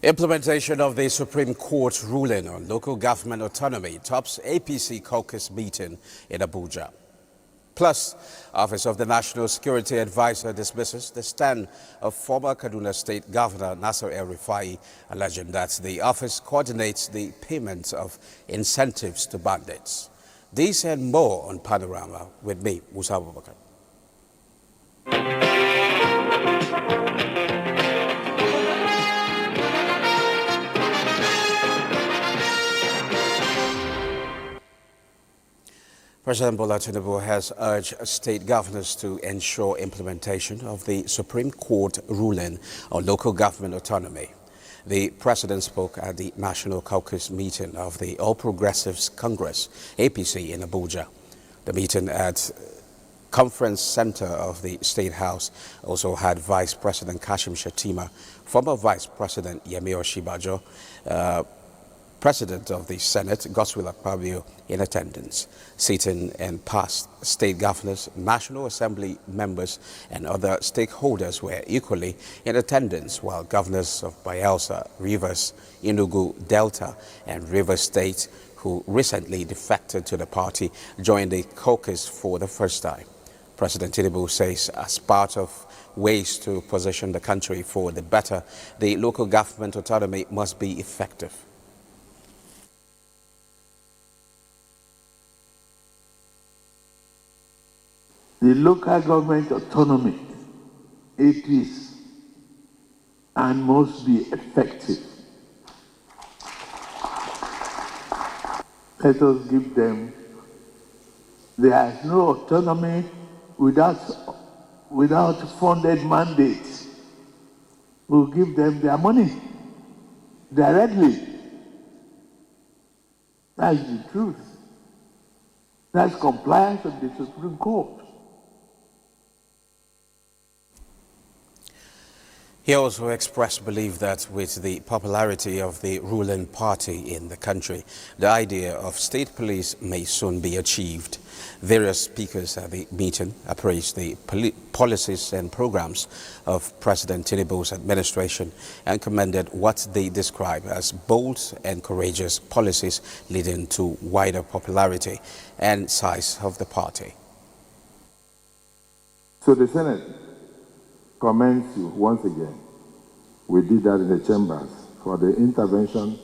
Implementation of the Supreme Court ruling on local government autonomy tops APC caucus meeting in Abuja. Plus, Office of the National Security Advisor dismisses the stand of former Kaduna State Governor Nasser El-Rufai, alleging that the office coordinates the payment of incentives to bandits. These and more on Panorama with me, Musa Abubakar. President Bola Tinubu has urged state governors to ensure implementation of the Supreme Court ruling on local government autonomy. The president spoke at the National Caucus meeting of the All Progressives Congress, APC, in Abuja. The meeting at Conference Center of the State House also had Vice President Kashim Shettima, former Vice President Yemi Osinbajo, President of the Senate, Godswill Akpabio, in attendance. Sitting and past state governors, National Assembly members and other stakeholders were equally in attendance, while governors of Bayelsa, Rivers, Enugu, Delta and Rivers State, who recently defected to the party, joined the caucus for the first time. President Tinubu says as part of ways to position the country for the better, the local government autonomy must be effective. The local government autonomy, it is and must be effective. Let us give them. There is no autonomy without funded mandates. We'll give them their money directly. That's the truth. That's compliance with the Supreme Court. He also expressed belief that with the popularity of the ruling party in the country, the idea of state police may soon be achieved. Various speakers at the meeting appraised the policies and programs of President Tinubu's administration and commended what they describe as bold and courageous policies leading to wider popularity and size of the party. So the Senate commends you once again. We did that in the chambers for the intervention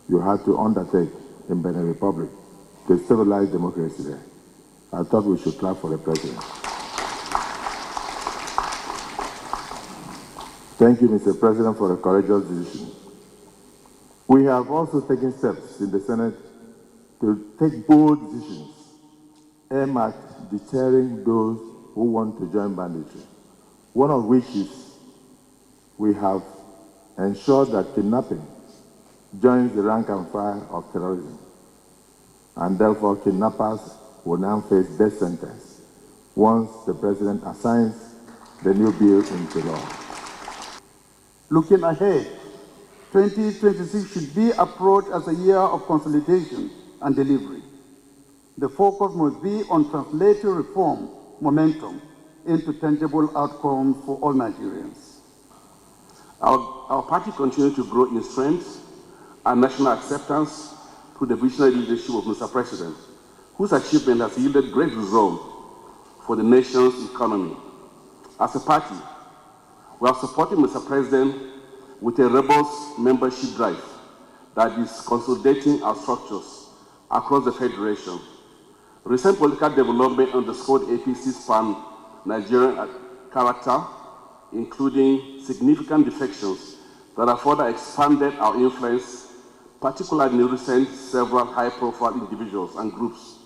you had to undertake in Benin Republic to stabilize democracy there. I thought we should clap for the president. Thank you, Mr. President, for a courageous decision. We have also taken steps in the Senate to take bold decisions aimed at deterring those who want to join banditry. One of which is we have ensured that kidnapping joins the rank and file of terrorism, and therefore kidnappers will now face death sentence once the president assigns the new bill into law. Looking ahead, 2026 should be approached as a year of consolidation and delivery. The focus must be on translating reform momentum into tangible outcomes for all Nigerians. Our party continues to grow in strength and national acceptance through the visionary leadership of Mr. President, whose achievement has yielded great results for the nation's economy. As a party, we are supporting Mr. President with a robust membership drive that is consolidating our structures across the Federation. Recent political development underscored APC's pan-Nigerian character, including significant defections that have further expanded our influence, particularly in recent several high-profile individuals and groups.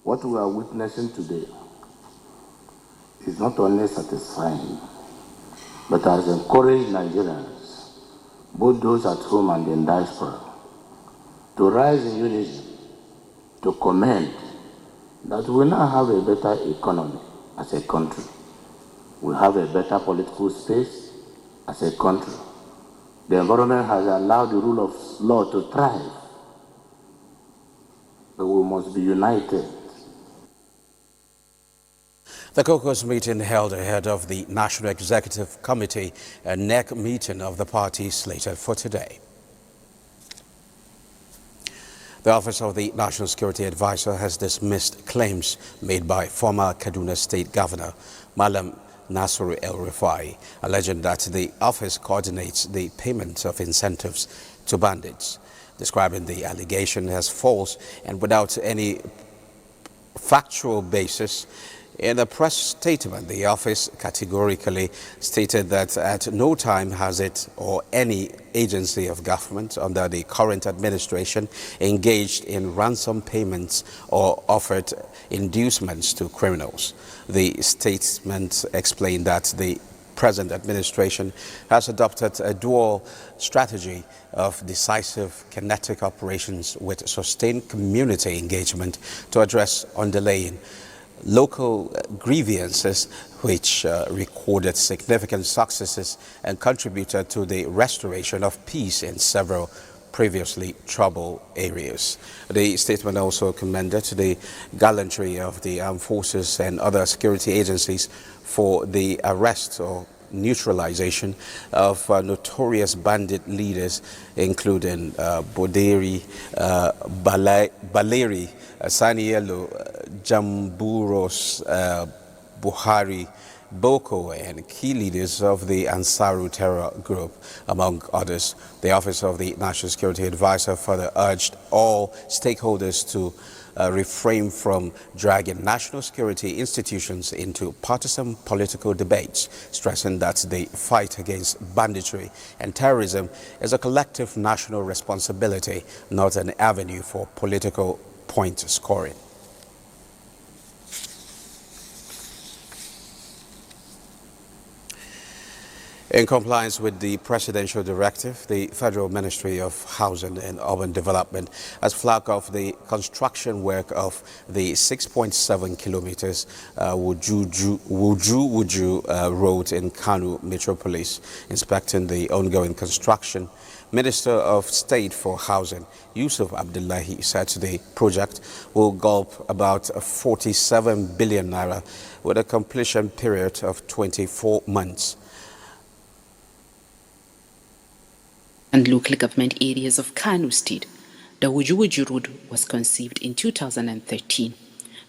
What we are witnessing today is not only satisfying, but has encouraged Nigerians, both those at home and in diaspora, to rise in unison, to commend that we now have a better economy as a country. We have a better political space as a country. The environment has allowed the rule of law to thrive, but we must be united. The caucus meeting held ahead of the National Executive Committee, a NEC meeting of the party slated for today. The Office of the National Security Advisor has dismissed claims made by former Kaduna State Governor Malam Nasiru El-Rufai, alleging that the office coordinates the payment of incentives to bandits, describing the allegation as false and without any factual basis. In a press statement, the office categorically stated that at no time has it or any agency of government under the current administration engaged in ransom payments or offered inducements to criminals. The statement explained that the present administration has adopted a dual strategy of decisive kinetic operations with sustained community engagement to address underlying local grievances, which recorded significant successes and contributed to the restoration of peace in several previously troubled areas. The statement also commended the gallantry of the armed forces and other security agencies for the arrest or neutralization of notorious bandit leaders, including Boderi, Baleri, Sanielo, Jamburos, Buhari, Boko, and key leaders of the Ansaru terror group, among others. The Office of the National Security Advisor further urged all stakeholders to refrain from dragging national security institutions into partisan political debates, stressing that the fight against banditry and terrorism is a collective national responsibility, not an avenue for political point scoring. In compliance with the presidential directive, the Federal Ministry of Housing and Urban Development has flagged off the construction work of the 6.7 kilometers Wuju Road in Kano Metropolis, inspecting the ongoing construction. Minister of State for Housing, Yusuf Abdullahi, said the project will gulp about 47 billion naira with a completion period of 24 months. And local government areas of Kano State, the Wuju Road was conceived in 2013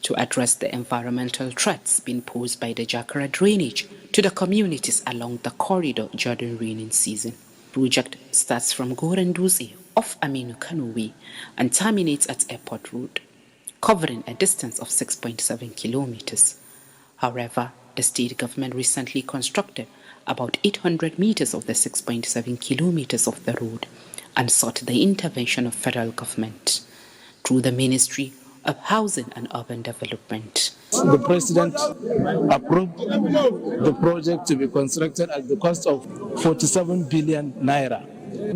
to address the environmental threats being posed by the Jakara drainage to the communities along the corridor during rainy season. Project starts from Goranduzi off Aminu Kano Way and terminates at Airport Road, covering a distance of 6.7 kilometers. However, the state government recently constructed about 800 meters of the 6.7 kilometers of the road and sought the intervention of federal government through the Ministry of Housing and Urban Development. The President approved the project to be constructed at the cost of 47 billion naira.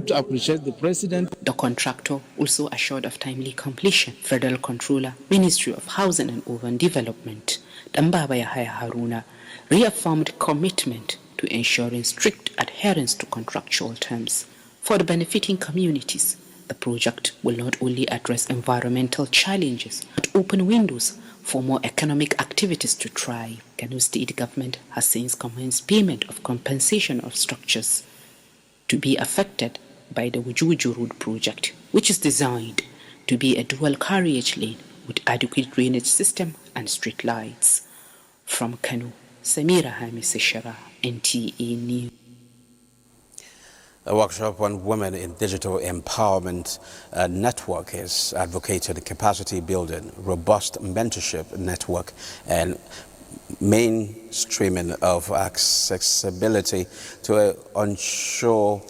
To appreciate the President. The contractor also assured of timely completion. Federal Controller, Ministry of Housing and Urban Development, Dambaba Yahaya Haruna, reaffirmed commitment to ensuring strict adherence to contractual terms. For the benefiting communities, the project will not only address environmental challenges, but open windows for more economic activities to thrive. Kano State Government has since commenced payment of compensation of structures to be affected by the Wuju Road project, which is designed to be a dual carriage lane with adequate drainage system and street lights. From Kano, Samira Hamisishara, NTA News. A workshop on women in digital empowerment network is advocated capacity building, robust mentorship network, and mainstreaming of accessibility to ensure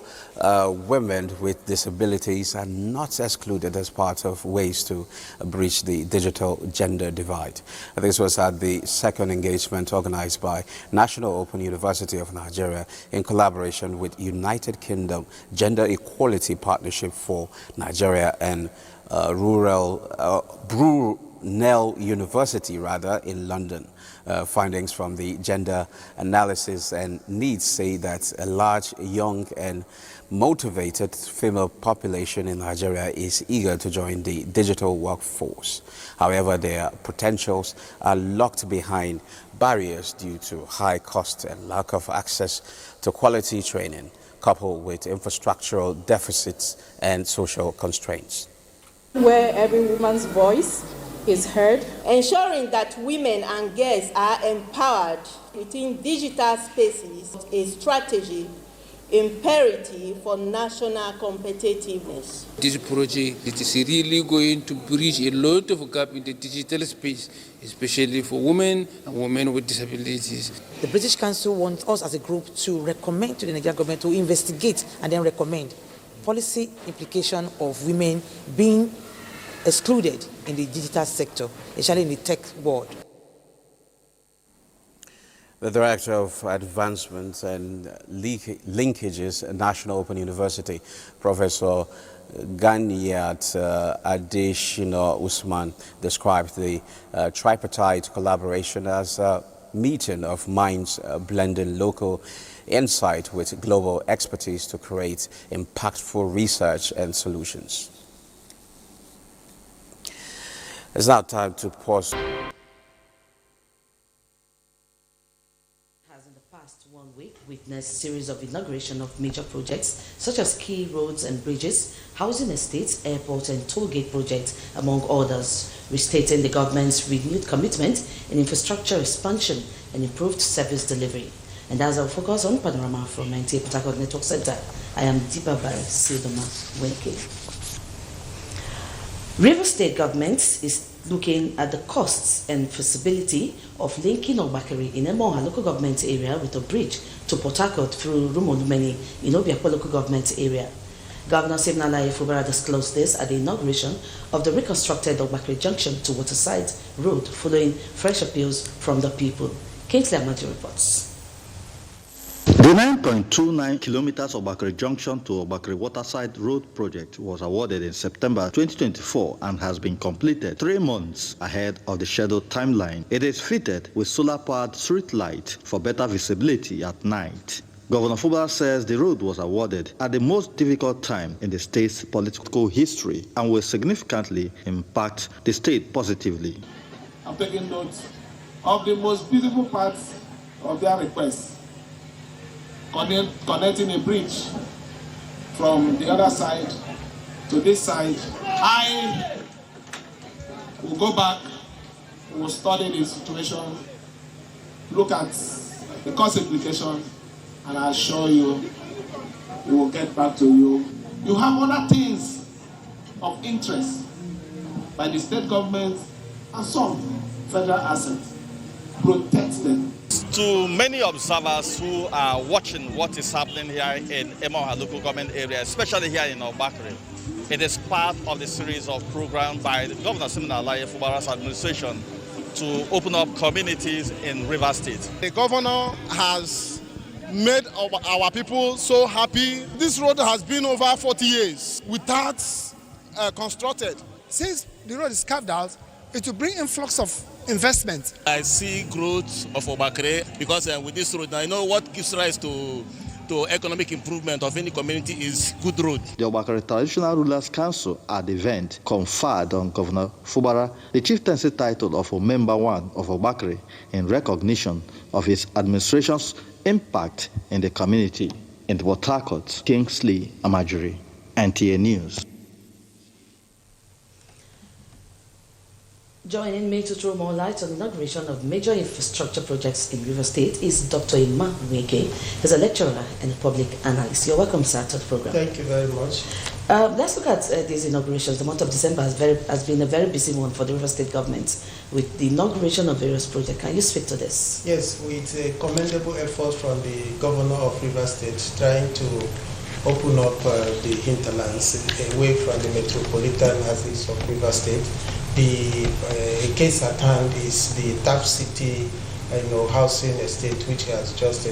women with disabilities are not excluded as part of ways to bridge the digital gender divide. This was at the second engagement organized by National Open University of Nigeria in collaboration with United Kingdom Gender Equality Partnership for Nigeria and University in London. Findings from the gender analysis and needs say that a large, young and motivated female population in Nigeria is eager to join the digital workforce. However, their potentials are locked behind barriers due to high costs and lack of access to quality training, coupled with infrastructural deficits and social constraints. Where every woman's voice is heard. Ensuring that women and girls are empowered within digital spaces is a strategy imperative for national competitiveness. This project is really going to bridge a lot of gap in the digital space, especially for women and women with disabilities. The British Council wants us as a group to recommend to the Nigerian government to investigate and then recommend policy implication of women being excluded in the digital sector, especially in the tech world. The Director of Advancement and Linkages at National Open University, Professor Ganiat Adeshina Usman, described the tripartite collaboration as a meeting of minds blending local insight with global expertise to create impactful research and solutions. It's now time to pause. Has in the past 1 week witnessed a series of inauguration of major projects such as key roads and bridges, housing estates, airports and toll gate projects, among others, restating the government's renewed commitment in infrastructure expansion and improved service delivery. And as I focus on Panorama from 98 Port Harcourt Network Center, I am Deepa Barry Sildoma Wenke. River State government is looking at the costs and feasibility of linking Obakari in Emoha local government area with a bridge to Port Harcourt through Rumolumeni in Obiakwa local government area. Governor Siminalayi Fubara disclosed this at the inauguration of the reconstructed Obakari Junction to Waterside Road following fresh appeals from the people. Kingsley Amadi reports. The 9.29 kilometers Obakari Junction to Obakari Waterside Road project was awarded in September 2024 and has been completed 3 months ahead of the scheduled timeline. It is fitted with solar-powered street light for better visibility at night. Governor Fubara says the road was awarded at the most difficult time in the state's political history and will significantly impact the state positively. I'm taking note of the most beautiful parts of their request. Connecting a bridge from the other side to this side. I will go back, we will study the situation, look at the cost implication, and I assure you, we will get back to you. You have other things of interest by the state government and some federal assets. Protect them. To many observers who are watching what is happening here in Emoha local government area, especially here in Obakari, it is part of the series of programs by the Governor Siminalayi Fubara's administration to open up communities in River State. The governor has made our people so happy. This road has been over 40 years without constructed. Since the road is carved out, it will bring influx of investment. I see growth of Obakari because with this road, I know what gives rise to economic improvement of any community is good road. The Obakari Traditional Rulers Council at the event conferred on Governor Fubara the chieftaincy title of Member 1 of Obakari in recognition of his administration's impact in the community. In Port Harcourt, Kingsley Amajiri, NTA News. Joining me to throw more light on the inauguration of major infrastructure projects in River State is Dr. Ima Weke. He's a lecturer and a public analyst. You're welcome, sir, to the program. Thank you very much. Let's look at these inaugurations. The month of December has been a very busy one for the River State government with the inauguration of various projects. Can you speak to this? Yes, with a commendable effort from the governor of River State trying to open up the hinterlands away from the metropolitan areas of River State. The case at hand is the Tap City, housing estate, which has just,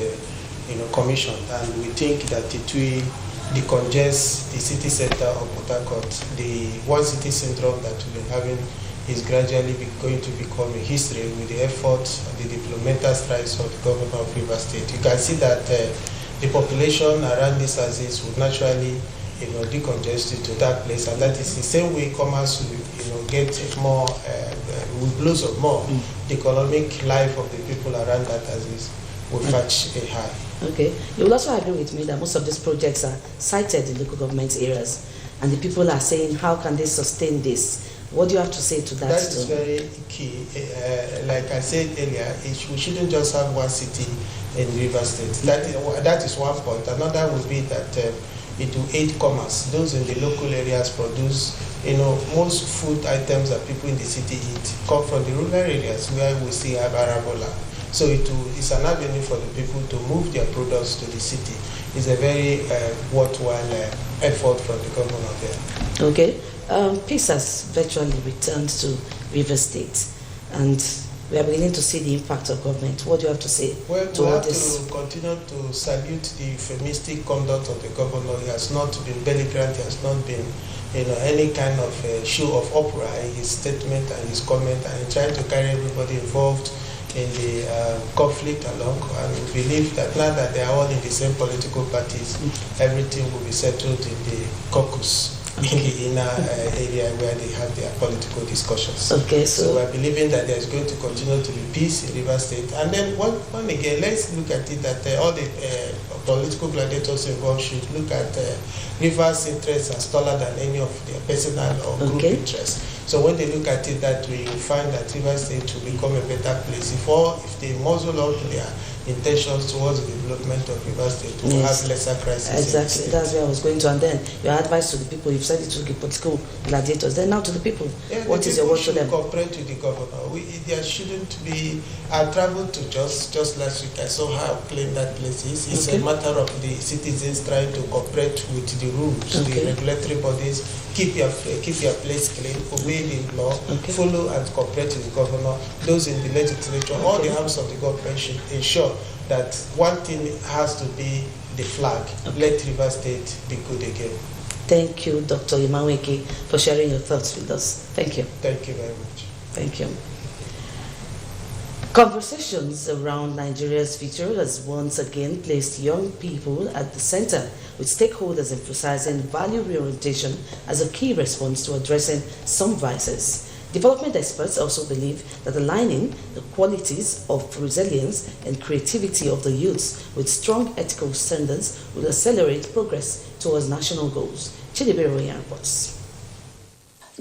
commissioned, and we think that it will decongest the city center of Port Harcourt. The one city syndrome that we've been having is gradually going to become a history with the efforts and the developmental strides of the governor of Rivers State. You can see that the population around these houses would naturally decongest to that place, and that is the same way commerce will get more, will blossom more. The economic life of the people around that houses will fetch a high. Okay. You will also agree with me that most of these projects are sited in local government areas, and the people are saying, how can they sustain this? What do you have to say to that? That is very key. Like I said earlier, we shouldn't just have one city in Rivers State. That is one point. Another would be that it will aid commerce. Those in the local areas produce, most food items that people in the city eat come from the rural areas where we still have arable land. So it's an avenue for the people to move their products to the city. It's a very worthwhile effort from the government there. Okay. Peace has virtually returned to Rivers State, and we are beginning to see the impact of government. What do you have to say to all this? We have to continue to salute the euphemistic conduct of the governor. He has not been belligerent. He has not been any kind of show of opera in his statement and his comment, and trying to carry everybody involved in the conflict along. And we believe that now that they are all in the same political parties, everything will be settled in the caucus. In the inner area where they have their political discussions. Okay, so we're believing that there's going to continue to be peace in Rivers State. And then one again, let's look at it that all the political gladiators involved should look at Rivers' interests as taller than any of their personal or group interests. So when they look at it that way, you find that Rivers State will become a better place. If they muzzle up their intentions towards the development of Rivers State, we will have lesser crises. Exactly, that's where I was going to. And then your advice to the people, you've said it to the political gladiators, then now to the people. What is your word to them? Cooperate to the governor. There shouldn't be. I traveled to just last week. I saw how clean that place is. It's a matter of the citizens trying to cooperate with the rules, the regulatory bodies. Keep your place clean, obey the law, follow and cooperate to the governor. Those in the legislature, all the arms of the government should ensure that one thing has to be the flag. Let Rivers State be good again. Thank you, Dr. Imanweke, for sharing your thoughts with us. Thank you. Thank you very much. Thank you. Conversations around Nigeria's future has once again placed young people at the center, with stakeholders emphasizing value reorientation as a key response to addressing some vices. Development experts also believe that aligning the qualities of resilience and creativity of the youths with strong ethical standards will accelerate progress towards national goals. Chidibero reports.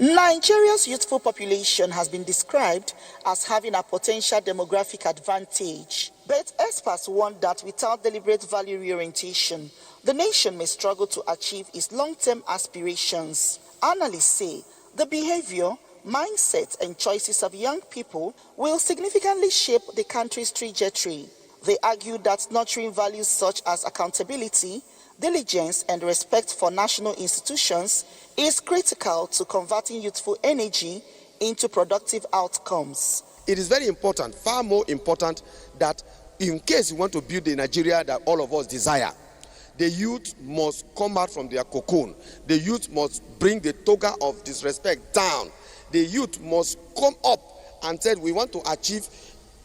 Nigeria's youthful population has been described as having a potential demographic advantage. But experts warn that without deliberate value reorientation, the nation may struggle to achieve its long-term aspirations. Analysts say the behavior, mindset, and choices of young people will significantly shape the country's trajectory. They argue that nurturing values such as accountability, diligence, and respect for national institutions is critical to converting youthful energy into productive outcomes. It is very important, far more important, that in case you want to build the Nigeria that all of us desire, the youth must come out from their cocoon. The youth must bring the toga of disrespect down. The youth must come up and say, we want to achieve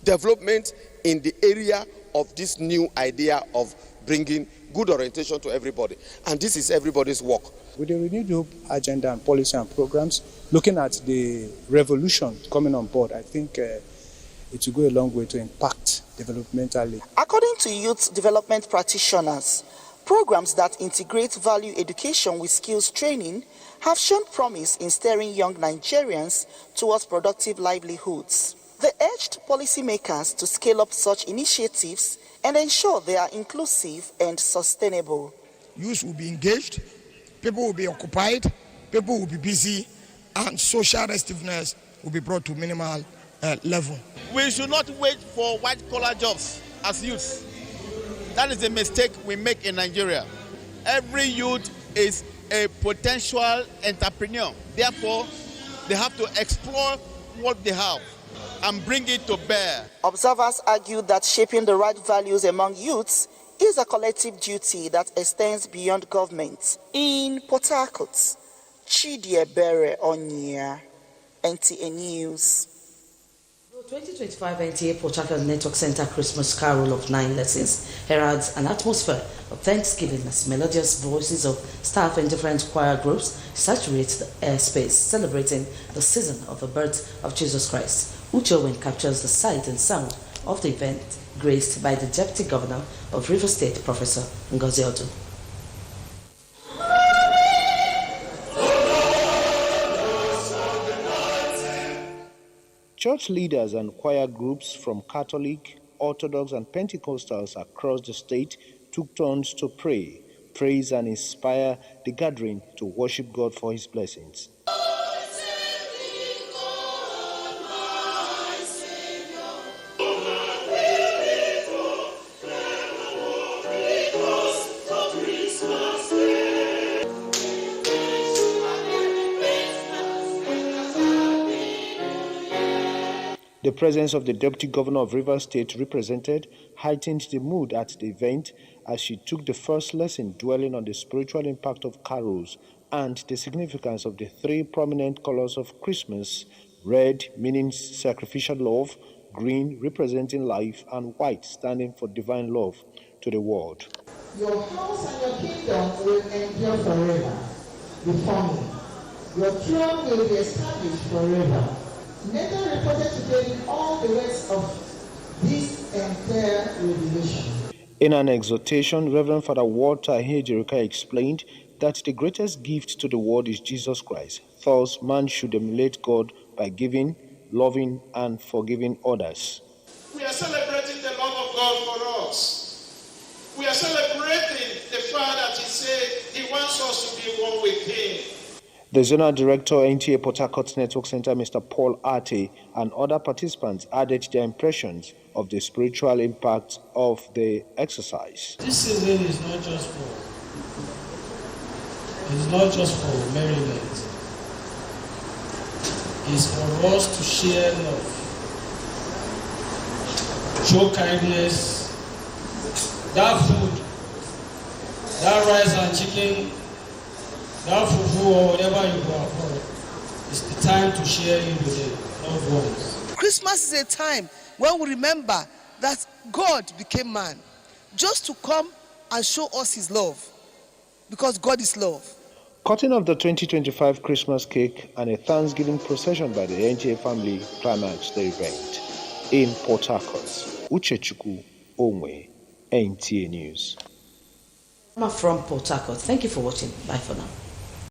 development in the area of this new idea of bringing good orientation to everybody. And this is everybody's work. With the renewed hope agenda and policy and programs, looking at the revolution coming on board, I think it will go a long way to impact developmentally. According to youth development practitioners, programs that integrate value education with skills training have shown promise in steering young Nigerians towards productive livelihoods. They urged policymakers to scale up such initiatives and ensure they are inclusive and sustainable. Youth will be engaged, people will be occupied, people will be busy, and social restiveness will be brought to minimal level. We should not wait for white-collar jobs as youths. That is a mistake we make in Nigeria. Every youth is a potential entrepreneur. Therefore, they have to explore what they have and bring it to bear. Observers argue that shaping the right values among youths is a collective duty that extends beyond government. In Port Harcourt, Chidiebere Onyia, NTA News. 2025 NTA Port Harcourt Network Center Christmas Carol of 9 lessons heralds an atmosphere of Thanksgiving as melodious voices of staff and different choir groups saturate the airspace, celebrating the season of the birth of Jesus Christ. Uchowen captures the sight and sound of the event, graced by the Deputy Governor of Rivers State, Professor Ngozi Odu. Church leaders and choir groups from Catholic, Orthodox, and Pentecostals across the state took turns to pray, praise, and inspire the gathering to worship God for His blessings. The presence of the Deputy Governor of Rivers State represented heightened the mood at the event as she took the first lesson dwelling on the spiritual impact of carols and the significance of the three prominent colors of Christmas: red meaning sacrificial love, green representing life, and white standing for divine love to the world. Your house and your kingdom will endure forever before me. Your throne will be established forever. Nathan reported today all the rest of this entire revelation. In an exhortation, Reverend Father Walter Hejirika explained that the greatest gift to the world is Jesus Christ. Thus, man should emulate God by giving, loving, and forgiving others. We are celebrating the love of God for us. We are celebrating the fact that He said He wants us to be one with Him. The Zonal Director, NTA Port Harcourt Network Center, Mr. Paul Arte, and other participants added their impressions of the spiritual impact of the exercise. This season is not just for merriment. It's for us to share love, show kindness. That food, that rice and chicken, that fufu or whatever you go for, it's the time to share it with the loved ones. Christmas is a time when we remember that God became man just to come and show us His love, because God is love. Cutting of the 2025 Christmas cake and a Thanksgiving procession by the NTA family climaxed the event. In Port Harcourt, Uchechukwu Onwe, NTA News. From Port Harcourt. Thank you for watching. Bye for now.